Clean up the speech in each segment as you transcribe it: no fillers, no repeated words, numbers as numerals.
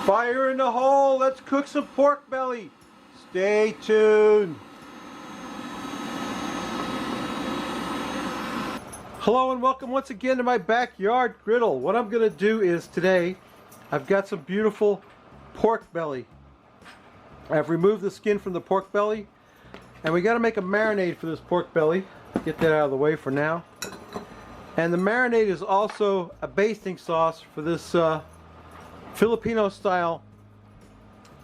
Fire in the hole. Let's cook some pork belly. Stay tuned. Hello and welcome once again to my backyard griddle. What I'm going to do is today I've got some beautiful pork belly. I've removed the skin from the pork belly and we got to make a marinade for this pork belly. Get that out of the way for now. And the marinade is also a basting sauce for this Filipino style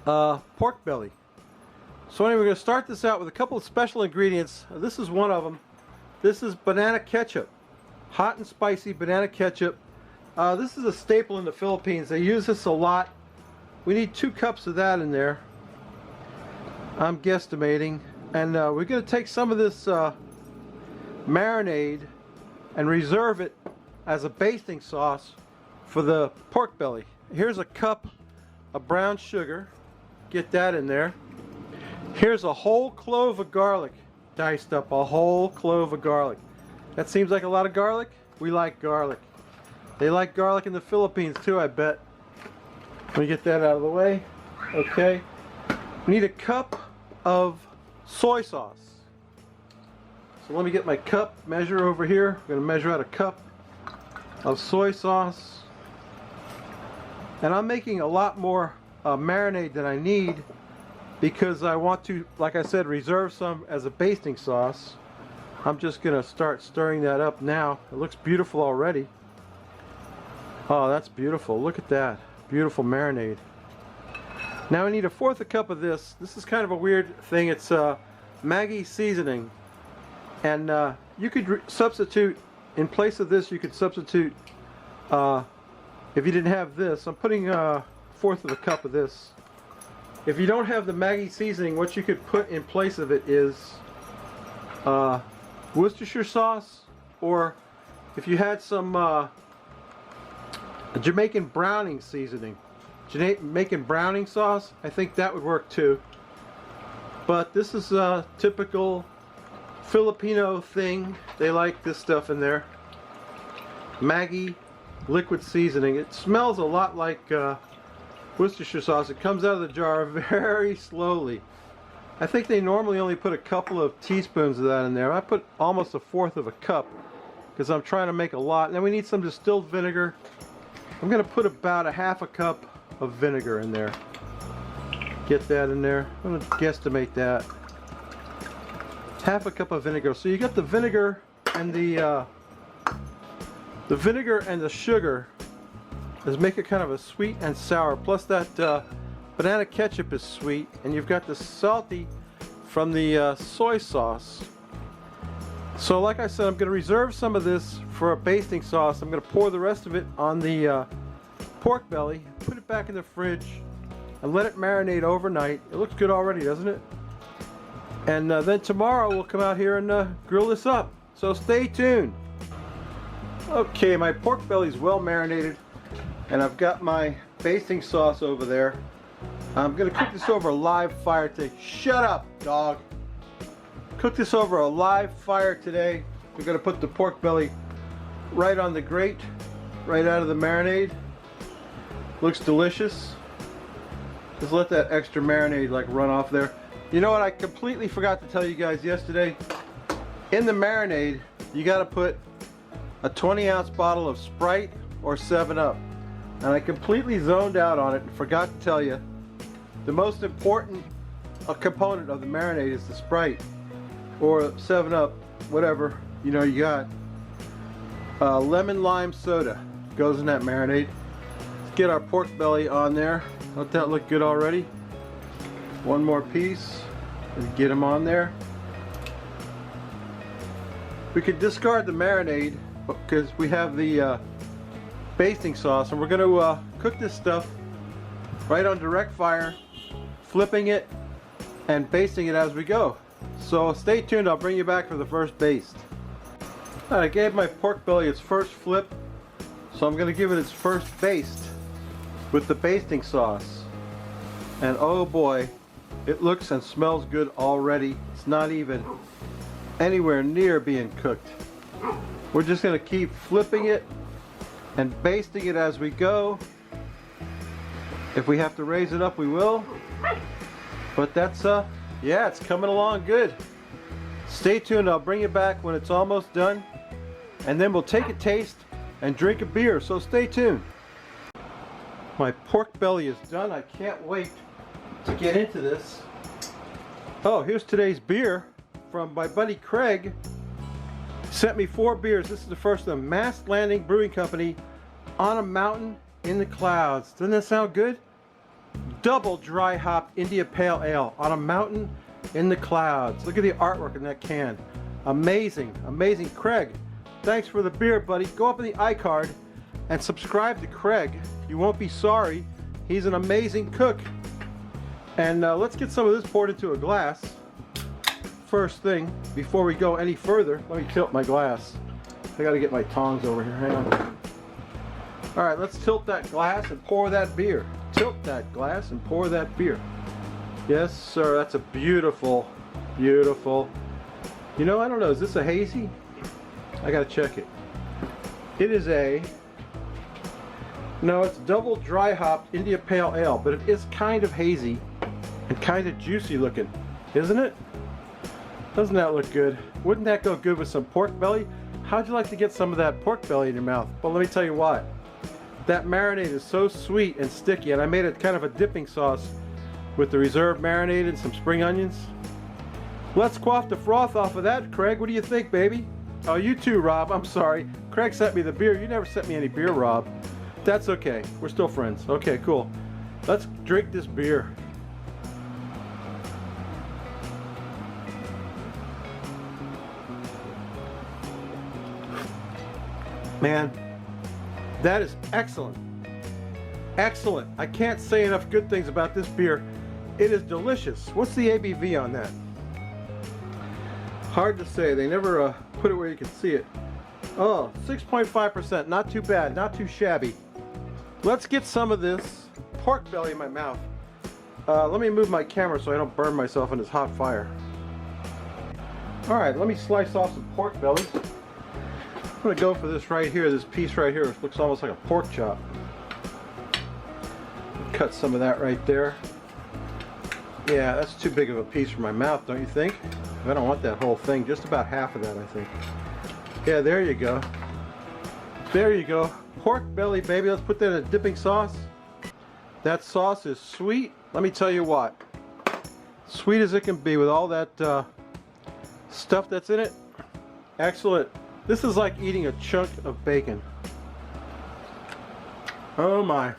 pork belly. So anyway, we're going to start this out with a couple of special ingredients. This is one of them. This is banana ketchup. Hot and spicy banana ketchup. This is a staple in the Philippines. They use this a lot. We need 2 cups of that in there. I'm guesstimating. And we're going to take some of this marinade and reserve it as a basting sauce for the pork belly. Here's a cup of brown sugar. Get that in there. Here's a whole clove of garlic, diced up, a whole clove of garlic. That seems like a lot of garlic. We like garlic. They like garlic in the Philippines too, I bet. Let me get that out of the way. Okay. We need a cup of soy sauce. So let me get my cup measure over here. I'm going to measure out a cup of soy sauce. And I'm making a lot more marinade than I need because I want to, like I said, reserve some as a basting sauce. I'm just going to start stirring that up now. It looks beautiful already. Oh, that's beautiful. Look at that. Beautiful marinade. Now I need a 1/4 cup of this. This is kind of a weird thing. It's Maggi seasoning. And you could substitute, in place of this, you could substitute, if you didn't have this, I'm putting a 1/4 of a cup of this. If you don't have the Maggi seasoning, what you could put in place of it is Worcestershire sauce, or if you had some Jamaican browning seasoning, Jamaican browning sauce, I think that would work too. But this is a typical Filipino thing. They like this stuff in there. Maggi liquid seasoning. It smells a lot like Worcestershire sauce. It comes out of the jar very slowly. I think they normally only put a couple of teaspoons of that in there. I put almost a 1/4 of a cup because I'm trying to make a lot. And then we need some distilled vinegar. I'm going to put about a 1/2 cup of vinegar in there. Get that in there. I'm going to guesstimate that. 1/2 cup of vinegar. So you got the vinegar and the vinegar and the sugar is make it kind of a sweet and sour. Plus that banana ketchup is sweet, and you've got the salty from the soy sauce. So like I said, I'm going to reserve some of this for a basting sauce. I'm going to pour the rest of it on the pork belly, put it back in the fridge, and let it marinate overnight. It looks good already, doesn't it? And then tomorrow we'll come out here and grill this up. So stay tuned. Okay, my pork belly is well marinated, and I've got my basting sauce over there. I'm going to cook this over a live fire today. Shut up, dog. Cook this over a live fire today. We're going to put the pork belly right on the grate, right out of the marinade. Looks delicious. Just let that extra marinade like run off there. You know what, I completely forgot to tell you guys yesterday. In the marinade, you got to put a 20-ounce bottle of Sprite or 7-Up. And I completely zoned out on it and forgot to tell you. The most important component of the marinade is the Sprite or 7-Up, whatever you know you got. Lemon lime soda goes in that marinade. Let's get our pork belly on there. Let that look good already. One more piece and get them on there. We could discard the marinade because we have the basting sauce, and we're going to cook this stuff right on direct fire, flipping it and basting it as we go. So stay tuned, I'll bring you back for the first baste. Alright, I gave my pork belly its first flip, so I'm going to give it its first baste with the basting sauce. And oh boy, it looks and smells good already. It's not even anywhere near being cooked. We're just going to keep flipping it and basting it as we go. If we have to raise it up, we will. But that's, yeah, it's coming along good. Stay tuned, I'll bring you back when it's almost done. And then we'll take a taste and drink a beer, so stay tuned. My pork belly is done. I can't wait to get into this. Oh, here's today's beer from my buddy Craig. Sent me 4 beers. This is the first of them. Mast Landing Brewing Company, On a Mountain in the Clouds. Doesn't that sound good? Double dry hopped India Pale Ale on a mountain in the clouds. Look at the artwork in that can. Amazing, amazing. Craig, thanks for the beer, buddy. Go up in the iCard and subscribe to Craig. You won't be sorry. He's an amazing cook. And let's get some of this poured into a glass. First thing, before we go any further, let me tilt my glass. I gotta get my tongs over here, hang on. All right, let's tilt that glass and pour that beer. Tilt that glass and pour that beer. Yes, sir, that's a beautiful, beautiful. You know, I don't know, is this a hazy? I gotta check it. It is a, no, it's double dry hopped India Pale Ale, but it is kind of hazy and kind of juicy looking, isn't it? Doesn't that look good? Wouldn't that go good with some pork belly? How'd you like to get some of that pork belly in your mouth? Well, let me tell you what. That marinade is so sweet and sticky, and I made it kind of a dipping sauce with the reserve marinade and some spring onions. Let's quaff the froth off of that, Craig. What do you think, baby? Oh, you too, Rob. I'm sorry. Craig sent me the beer. You never sent me any beer, Rob. That's okay. We're still friends. Okay, cool. Let's drink this beer. Man, that is excellent. Excellent. I can't say enough good things about this beer. It is delicious. What's the ABV on that? Hard to say. They never put it where you can see it. Oh, 6.5%. Not too bad. Not too shabby. Let's get some of this pork belly in my mouth. Let me move my camera so I don't burn myself in this hot fire. Alright, let me slice off some pork belly. I'm going to go for this right here, this piece right here, which looks almost like a pork chop. Cut some of that right there. Yeah, that's too big of a piece for my mouth, don't you think? I don't want that whole thing, just about half of that, I think. Yeah, there you go. There you go. Pork belly, baby. Let's put that in a dipping sauce. That sauce is sweet. Let me tell you what. Sweet as it can be with all that stuff that's in it. Excellent. This is like eating a chunk of bacon. Oh my.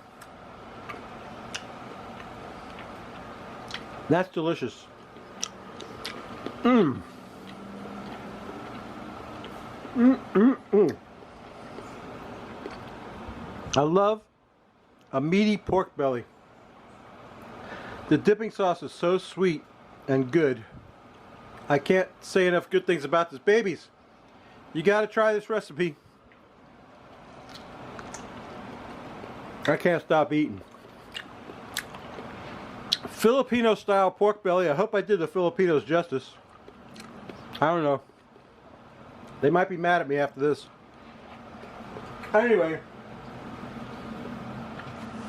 That's delicious. Mmm. I love a meaty pork belly. The dipping sauce is so sweet and good. I can't say enough good things about this. Babies, you got to try this recipe. I can't stop eating. Filipino style pork belly. I hope I did the Filipinos justice. I don't know. They might be mad at me after this. Anyway,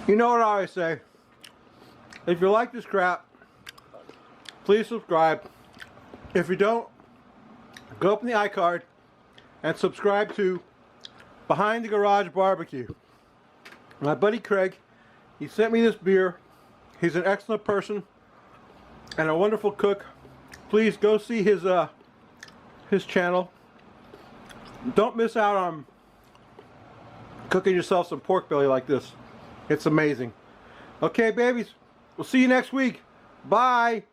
you know what I always say. If you like this crap, please subscribe. If you don't, go up in the iCard and subscribe to Behind the Garage Barbecue. My buddy Craig, he sent me this beer. He's an excellent person and a wonderful cook. Please go see his channel. Don't miss out on cooking yourself some pork belly like this. It's amazing. Okay, babies, we'll see you next week. Bye.